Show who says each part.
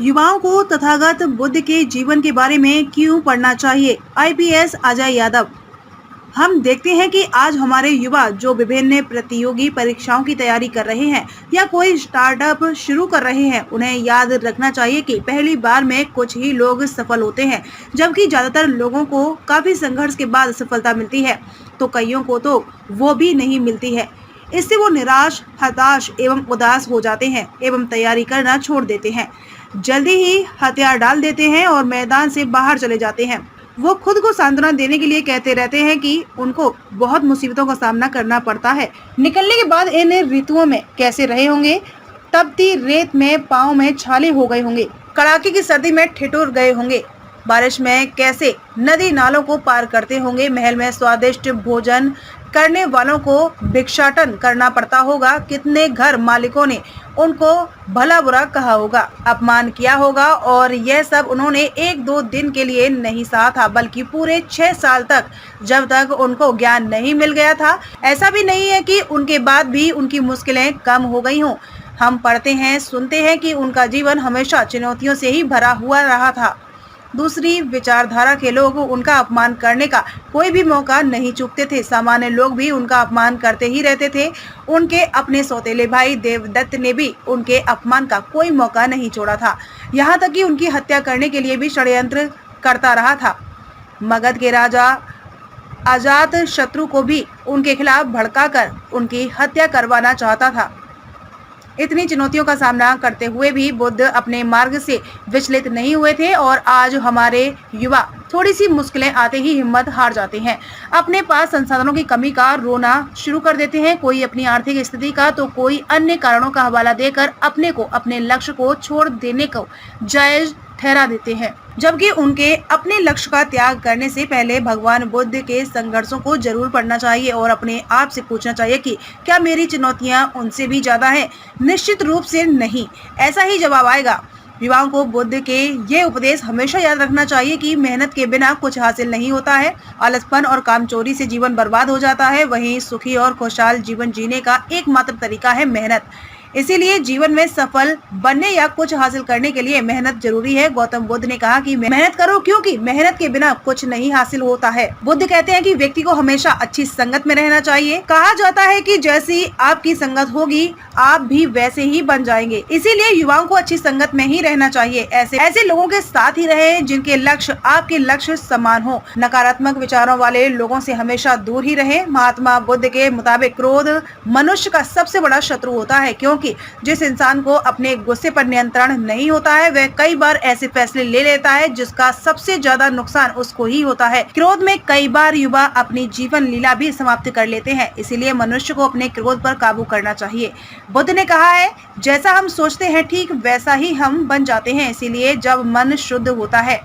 Speaker 1: युवाओं को तथागत बुद्ध के जीवन के बारे में क्यों पढ़ना चाहिए? आईपीएस अजय यादव। हम देखते हैं कि आज हमारे युवा जो विभिन्न प्रतियोगी परीक्षाओं की तैयारी कर रहे हैं या कोई स्टार्टअप शुरू कर रहे हैं, उन्हें याद रखना चाहिए कि पहली बार में कुछ ही लोग सफल होते हैं, जबकि ज्यादातर लोगों को काफी संघर्ष के बाद सफलता मिलती है, तो कईयों को तो वो भी नहीं मिलती है। इससे वो निराश, हताश एवं उदास हो जाते हैं एवं तैयारी करना छोड़ देते हैं, जल्दी ही हथियार डाल देते हैं और मैदान से बाहर चले जाते हैं। वो खुद को सांत्वना देने के लिए कहते रहते हैं कि उनको बहुत मुसीबतों का सामना करना पड़ता है। निकलने के बाद इन ऋतुओं में कैसे रहे होंगे, तपती रेत में पाँव में छाले हो गए होंगे, कड़ाके की सर्दी में ठिठुर गए होंगे, बारिश में कैसे नदी नालों को पार करते होंगे, महल में स्वादिष्ट भोजन करने वालों को भिक्षाटन करना पड़ता होगा, कितने घर मालिकों ने उनको भला बुरा कहा होगा, अपमान किया होगा, और यह सब उन्होंने एक दो दिन के लिए नहीं सहा था, बल्कि पूरे 6 साल तक, जब तक उनको ज्ञान नहीं मिल गया था। ऐसा भी नहीं है कि उनके बाद भी उनकी मुश्किलें कम हो गई हों। हम पढ़ते हैं, सुनते हैं कि उनका जीवन हमेशा चुनौतियों से ही भरा हुआ रहा था। दूसरी विचारधारा के लोग उनका अपमान करने का कोई भी मौका नहीं चूकते थे। सामान्य लोग भी उनका अपमान करते ही रहते थे। उनके अपने सौतेले भाई देवदत्त ने भी उनके अपमान का कोई मौका नहीं छोड़ा था, यहाँ तक कि उनकी हत्या करने के लिए भी षड्यंत्र करता रहा था। मगध के राजा अजात शत्रु को भी उनके खिलाफ भड़काकर उनकी हत्या करवाना चाहता था। इतनी चुनौतियों का सामना करते हुए भी बुद्ध अपने मार्ग से विचलित नहीं हुए थे, और आज हमारे युवा थोड़ी सी मुश्किलें आते ही हिम्मत हार जाते हैं, अपने पास संसाधनों की कमी का रोना शुरू कर देते हैं, कोई अपनी आर्थिक स्थिति का तो कोई अन्य कारणों का हवाला देकर अपने लक्ष्य को छोड़ देने को जायज ठहरा देते हैं, जबकि उनके अपने लक्ष्य का त्याग करने से पहले भगवान बुद्ध के संघर्षों को जरूर पढ़ना चाहिए और अपने आप से पूछना चाहिए कि क्या मेरी चुनौतियां उनसे भी ज्यादा हैं? निश्चित रूप से नहीं, ऐसा ही जवाब आएगा। युवाओं को बुद्ध के ये उपदेश हमेशा याद रखना चाहिए कि मेहनत के बिना कुछ हासिल नहीं होता है। आलसपन और कामचोरी से जीवन बर्बाद हो जाता है, वहीं सुखी और खुशहाल जीवन जीने का एकमात्र तरीका है मेहनत। इसीलिए जीवन में सफल बनने या कुछ हासिल करने के लिए मेहनत जरूरी है। गौतम बुद्ध ने कहा कि मेहनत करो, क्योंकि मेहनत के बिना कुछ नहीं हासिल होता है। बुद्ध कहते हैं कि व्यक्ति को हमेशा अच्छी संगत में रहना चाहिए। कहा जाता है कि जैसी आपकी संगत होगी, आप भी वैसे ही बन जाएंगे। इसीलिए युवाओं को अच्छी संगत में ही रहना चाहिए। ऐसे लोगों के साथ ही रहे जिनके लक्ष्य आपके लक्ष्य समान हो। नकारात्मक विचारों वाले लोगों से हमेशा दूर ही रहे। महात्मा बुद्ध के मुताबिक क्रोध मनुष्य का सबसे बड़ा शत्रु होता है, क्योंकि जिस इंसान को अपने गुस्से पर नियंत्रण नहीं होता है, वह कई बार ऐसे फैसले ले लेता है जिसका सबसे ज्यादा नुकसान उसको ही होता है। क्रोध में कई बार युवा अपनी जीवन लीला भी समाप्त कर लेते हैं। इसीलिए मनुष्य को अपने क्रोध पर काबू करना चाहिए। बुद्ध ने कहा है, जैसा हम सोचते हैं ठीक वैसा ही हम बन जाते हैं। इसीलिए जब मन शुद्ध होता है